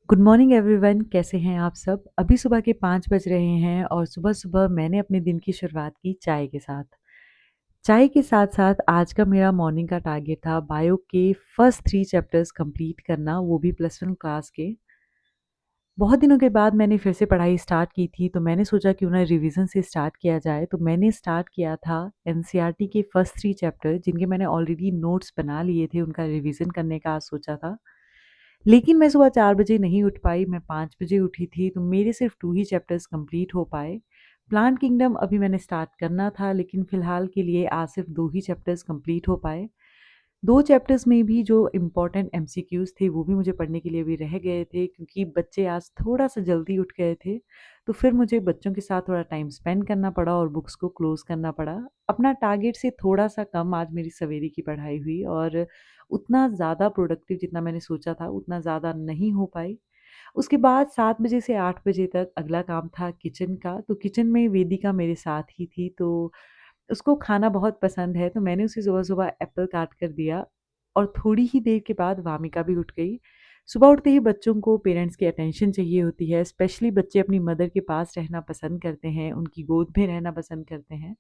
Good morning everyone, कैसे हैं आप सब? अभी सुबह के 5 बज रहे हैं और सुबह-सुबह मैंने अपने दिन की शुरुआत की चाय के साथ। चाय के साथ-साथ आज का मेरा मॉर्निंग का टारगेट था बायो के फर्स्ट 3 चैप्टर्स कंप्लीट करना, वो भी +1 क्लास के। बहुत दिनों के बाद मैंने फिर से पढ़ाई स्टार्ट की थी, तो मैंने सोचा क्यों ना रिवीजन से स्टार्ट किया जाए। तो मैंने स्टार्ट किया था एनसीईआरटी के फर्स्ट 3 चैप्टर जिनके मैंने ऑलरेडी नोट्स बना लिए थे, उनका रिवीजन करने का आज सोचा था। लेकिन मैं सुबह 4 बजे नहीं उठ पाई, मैं 5 बजे उठी थी, तो मेरे सिर्फ 2 ही चैप्टर्स कंप्लीट हो पाए। प्लांट किंगडम अभी मैंने स्टार्ट करना था, लेकिन फ़िलहाल के लिए आज सिर्फ 2 ही चैप्टर्स कंप्लीट हो पाए। 2 चैप्टर्स में भी जो इम्पोर्टेंट एमसीक्यूज़ थे, वो भी मुझे पढ़ने के लिए अभी रह गए थे क्योंकि बच्चे आज थोड़ा-सा जल्दी उठ गए थे। तो फिर मुझे बच्चों के साथ थोड़ा टाइम स्पेंड करना पड़ा और बुक्स को क्लोज़ करना पड़ा। अपना टारगेट से थोड़ा-सा कम आज मेरी सवेरे की पढ़ाई हुई और उतना ज़्यादा प्रोडक्टिव जितना मैंने सोचा था, उतना ज़्यादा नहीं हो पाई। उसके बाद 7 बजे से 8 बजे तक अगला काम था किचन का, तो किचन में वेदिका मेरे साथ ही थी, तो उसको खाना बहुत पसंद है, तो मैंने उसे सुबह-सुबह एप्पल काट कर दिया और थोड़ी ही देर के बाद वामिका भी उठ गई। सुबह उठते ही बच्चों को पेरेंट्स की अटेंशन चाहिए होती है, स्पेशली बच्चे अपनी मदर के पास रहना पसंद करते हैं, उनकी गोद में रहना पसंद करते हैं।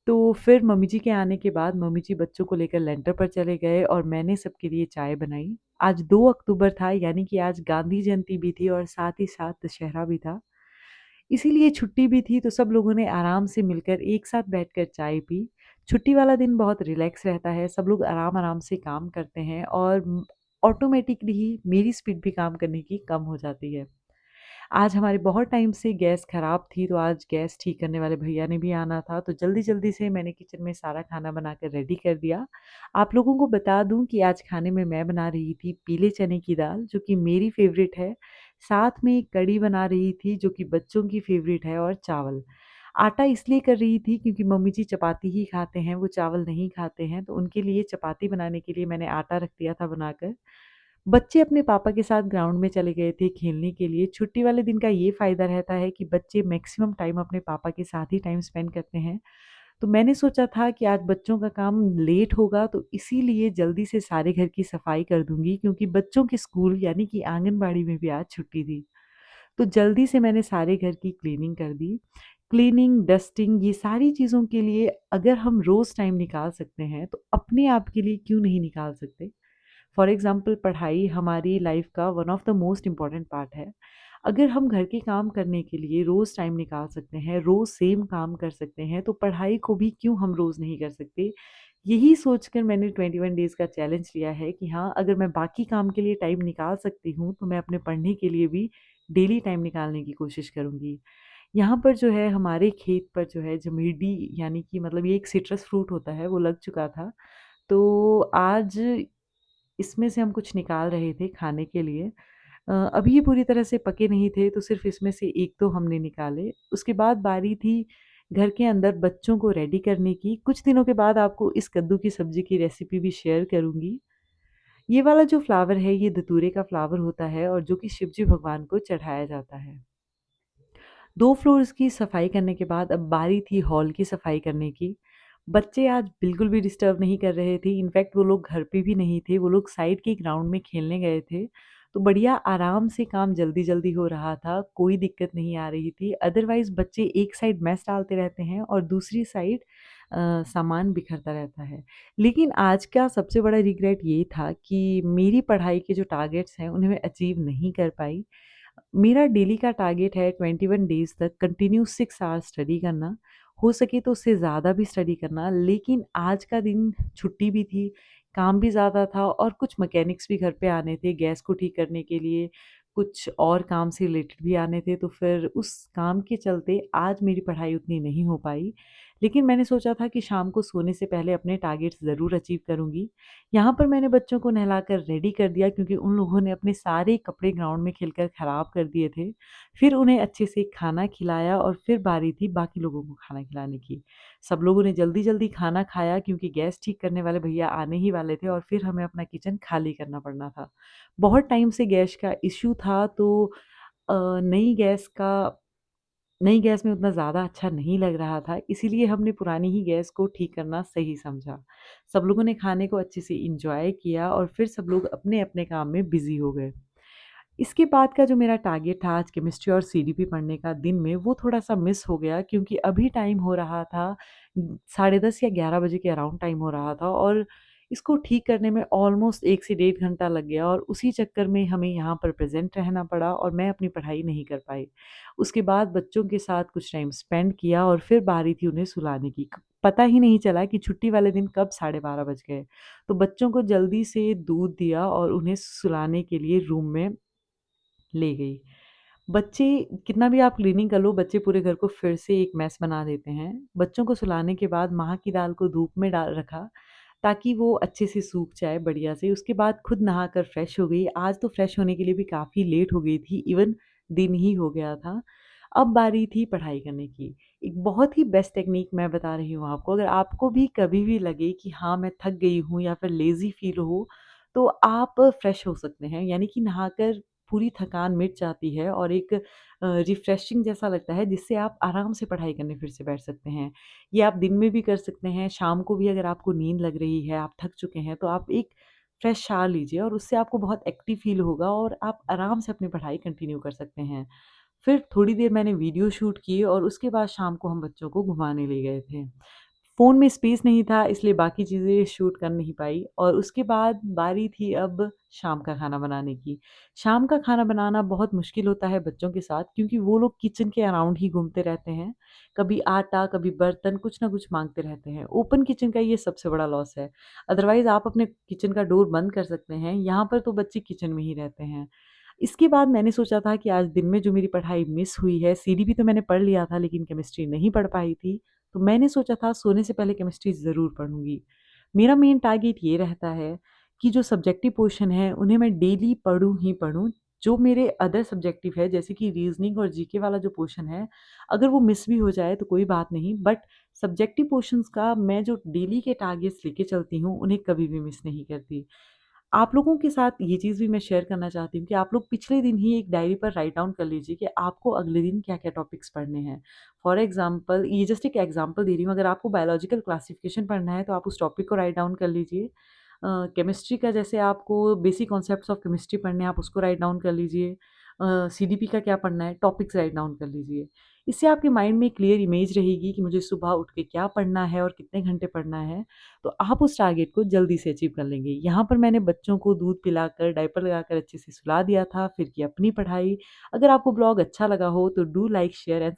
तो फिर मम्मी जी के आने के बाद मम्मी जी बच्चों को लेकर लेंटर पर चले गए और मैंने सबके लिए चाय बनाई। आज 2 अक्टूबर था, यानी कि आज गांधी जयंती भी थी और साथ ही साथ दशहरा भी था। इसीलिए छुट्टी भी थी, तो सब लोगों ने आराम से मिलकर एक साथ बैठकर चाय पी। छुट्टी वाला दिन बहुत रिलैक्स रहता है, सब लोग आराम-आराम से काम करते हैं और ऑटोमैटिकली ही मेरी स्पीड भी काम करने की कम हो जाती है। आज हमारे बहुत टाइम से गैस खराब थी, तो आज गैस ठीक करने वाले भैया ने भी आना था, तो जल्दी-जल्दी से मैंने किचन में सारा खाना बनाकर रेडी कर दिया। आप लोगों को बता दूँ कि आज खाने में मैं बना रही थी पीले चने की दाल, जो कि मेरी फ़ेवरेट है। साथ में कढ़ी बना रही थी, जो कि बच्चों की फ़ेवरेट है और चावल। आटा इसलिए कर रही थी क्योंकि मम्मी जी चपाती ही खाते हैं, वो चावल नहीं खाते हैं, तो उनके लिए चपाती बनाने के लिए मैंने आटा रख दिया था बनाकर। बच्चे अपने पापा के साथ ग्राउंड में चले गए थे खेलने के लिए। छुट्टी वाले दिन का ये फ़ायदा रहता है कि बच्चे मैक्सिमम टाइम अपने पापा के साथ ही टाइम स्पेंड करते हैं। तो मैंने सोचा था कि आज बच्चों का काम लेट होगा, तो इसीलिए जल्दी से सारे घर की सफाई कर दूँगी क्योंकि बच्चों के स्कूल यानी कि आंगनबाड़ी में भी आज छुट्टी थी। तो जल्दी से मैंने सारे घर की क्लीनिंग कर दी। क्लीनिंग, डस्टिंग, ये सारी चीज़ों के लिए अगर हम रोज़ टाइम निकाल सकते हैं, तो अपने आप के लिए क्यों नहीं निकाल सकते? फॉर एग्ज़ाम्पल पढ़ाई हमारी लाइफ़ का one of the most important part है। अगर हम घर के काम करने के लिए रोज़ टाइम निकाल सकते हैं, रोज़ सेम काम कर सकते हैं, तो पढ़ाई को भी क्यों हम रोज़ नहीं कर सकते? यही सोचकर मैंने 21 डेज़ का चैलेंज लिया है कि हाँ, अगर मैं बाकी काम के लिए टाइम निकाल सकती हूँ, तो मैं अपने पढ़ने के लिए भी डेली टाइम निकालने की कोशिश करूँगी। यहाँ पर जो है हमारे खेत पर जो है जमेडी यानी कि मतलब ये एक सिट्रस फ्रूट होता है, वो लग चुका था। तो आज इसमें से हम कुछ निकाल रहे थे खाने के लिए। अभी ये पूरी तरह से पके नहीं थे, तो सिर्फ़ इसमें से 1-2 हमने निकाले। उसके बाद बारी थी घर के अंदर बच्चों को रेडी करने की। कुछ दिनों के बाद आपको इस कद्दू की सब्ज़ी की रेसिपी भी शेयर करूँगी। ये वाला जो फ्लावर है, ये धतूरे का फ्लावर होता है और जो कि शिव जी भगवान को चढ़ाया जाता है। 2 फ्लोर्स की सफाई करने के बाद अब बारी थी हॉल की सफाई करने की। बच्चे आज बिल्कुल भी डिस्टर्ब नहीं कर रहे थे, इनफैक्ट वो लोग घर पे भी नहीं थे, वो लोग साइड के ग्राउंड में खेलने गए थे। तो बढ़िया आराम से काम जल्दी-जल्दी हो रहा था, कोई दिक्कत नहीं आ रही थी। अदरवाइज़ बच्चे एक साइड मेस डालते रहते हैं और दूसरी साइड सामान बिखरता रहता है। लेकिन आज का सबसे बड़ा रिग्रेट ये था कि मेरी पढ़ाई के जो टारगेट्स हैं, उन्हें मैं अचीव नहीं कर पाई। मेरा डेली का टारगेट है 21 डेज़ तक कंटिन्यू 6 आवर्स स्टडी करना, हो सके तो उससे ज़्यादा भी स्टडी करना। लेकिन आज का दिन छुट्टी भी थी, काम भी ज़्यादा था और कुछ मैकेनिक्स भी घर पे आने थे गैस को ठीक करने के लिए, कुछ और काम से रिलेटेड भी आने थे, तो फिर उस काम के चलते आज मेरी पढ़ाई उतनी नहीं हो पाई। लेकिन मैंने सोचा था कि शाम को सोने से पहले अपने टारगेट्स ज़रूर अचीव करूँगी। यहाँ पर मैंने बच्चों को नहलाकर रेडी कर दिया क्योंकि उन लोगों ने अपने सारे कपड़े ग्राउंड में खेलकर ख़राब कर दिए थे। फिर उन्हें अच्छे से खाना खिलाया और फिर बारी थी बाकी लोगों को खाना खिलाने की। सब लोगों ने जल्दी-जल्दी खाना खाया क्योंकि गैस ठीक करने वाले भैया आने ही वाले थे और फिर हमें अपना किचन खाली करना पड़ना था। बहुत टाइम से गैस का इश्यू था, तो अ, नई गैस का नई गैस में उतना ज़्यादा अच्छा नहीं लग रहा था, इसीलिए हमने पुरानी ही गैस को ठीक करना सही समझा। सब लोगों ने खाने को अच्छे से एन्जॉय किया और फिर सब लोग अपने-अपने काम में बिज़ी हो गए। इसके बाद का जो मेरा टारगेट था आज केमिस्ट्री और सीडीपी पढ़ने का दिन में, वो थोड़ा-सा मिस हो गया क्योंकि अभी टाइम हो रहा था 10:30 या 11 बजे के अराउंड टाइम हो रहा था और इसको ठीक करने में ऑलमोस्ट 1 से डेढ़ घंटा लग गया और उसी चक्कर में हमें यहाँ पर प्रेज़ेंट रहना पड़ा और मैं अपनी पढ़ाई नहीं कर पाई। उसके बाद बच्चों के साथ कुछ टाइम स्पेंड किया और फिर बारी थी उन्हें सुलाने की। पता ही नहीं चला कि छुट्टी वाले दिन कब 12:30 बज गए। तो बच्चों को जल्दी से दूध दिया और उन्हें सुलाने के लिए रूम में ले गई। बच्चे कितना भी आप क्लीनिंग कर लो, बच्चे पूरे घर को फिर से एक मेस बना देते हैं। बच्चों को सुलाने के बाद माह की दाल को धूप में डाल रखा, ताकि वो अच्छे से सूख जाए बढ़िया से। उसके बाद खुद नहाकर फ्रेश हो गई। आज तो फ्रेश होने के लिए भी काफ़ी लेट हो गई थी, इवन दिन ही हो गया था। अब बारी थी पढ़ाई करने की। एक बहुत ही बेस्ट टेक्नीक मैं बता रही हूँ आपको, अगर आपको भी कभी भी लगे कि हाँ, मैं थक गई हूँ या फिर लेज़ी फ़ील हो, तो आप फ्रेश हो सकते हैं। यानी कि नहाकर पूरी थकान मिट जाती है और एक रिफ्रेशिंग जैसा लगता है जिससे आप आराम से पढ़ाई करने फिर से बैठ सकते हैं। ये आप दिन में भी कर सकते हैं, शाम को भी अगर आपको नींद लग रही है, आप थक चुके हैं, तो आप एक फ्रेश शावर लीजिए और उससे आपको बहुत एक्टिव फ़ील होगा और आप आराम से अपनी पढ़ाई कंटिन्यू कर सकते हैं। फिर थोड़ी देर मैंने वीडियो शूट किए और उसके बाद शाम को हम बच्चों को घुमाने ले गए थे। फ़ोन में स्पेस नहीं था इसलिए बाकी चीज़ें शूट कर नहीं पाई और उसके बाद बारी थी अब शाम का खाना बनाने की। शाम का खाना बनाना बहुत मुश्किल होता है बच्चों के साथ क्योंकि वो लोग किचन के अराउंड ही घूमते रहते हैं। कभी आटा, कभी बर्तन, कुछ ना कुछ माँगते रहते हैं। ओपन किचन का ये सबसे बड़ा लॉस है। अदरवाइज़ आप अपने किचन का डोर बंद कर सकते हैं, यहाँ पर तो बच्चे किचन में ही रहते हैं। इसके बाद मैंने सोचा था कि आज दिन में जो मेरी पढ़ाई मिस हुई है, सीडीपी तो मैंने पढ़ लिया था लेकिन केमिस्ट्री नहीं पढ़ पाई थी, तो मैंने सोचा था सोने से पहले केमिस्ट्री ज़रूर पढ़ूँगी। मेरा मेन टारगेट ये रहता है कि जो सब्जेक्टिव पोर्शन है उन्हें मैं डेली पढ़ूँ ही पढ़ूँ। जो मेरे अदर सब्जेक्टिव है जैसे कि रीज़निंग और जीके वाला जो पोर्शन है, अगर वो मिस भी हो जाए तो कोई बात नहीं, बट सब्जेक्टिव पोर्शंस का मैं जो डेली के टारगेट्स लेके चलती हूँ, उन्हें कभी भी मिस नहीं करती। आप लोगों के साथ ये चीज़ भी मैं शेयर करना चाहती हूँ कि आप लोग पिछले दिन ही एक डायरी पर राइट डाउन कर लीजिए कि आपको अगले दिन क्या-क्या टॉपिक्स पढ़ने हैं। फॉर एग्ज़ाम्पल ये जस्ट एक एग्ज़ाम्पल दे रही हूँ, अगर आपको बायोलॉजिकल क्लासिफ़िकेशन पढ़ना है तो आप उस टॉपिक को राइट डाउन कर लीजिए। केमिस्ट्री का जैसे आपको बेसिक कॉन्सेप्ट्स ऑफ केमिस्ट्री पढ़ने हैं, आप उसको राइट डाउन कर लीजिए। सीडीपी का क्या पढ़ना है, टॉपिक्स राइट डाउन कर लीजिए। इससे आपके माइंड में एक क्लियर इमेज रहेगी कि मुझे सुबह उठ के क्या पढ़ना है और कितने घंटे पढ़ना है। तो आप उस टारगेट को जल्दी से अचीव कर लेंगे। यहाँ पर मैंने बच्चों को दूध पिलाकर, डायपर लगाकर अच्छे से सुला दिया था, फिर की अपनी पढ़ाई। अगर आपको ब्लॉग अच्छा लगा हो तो डू लाइक, शेयर एंड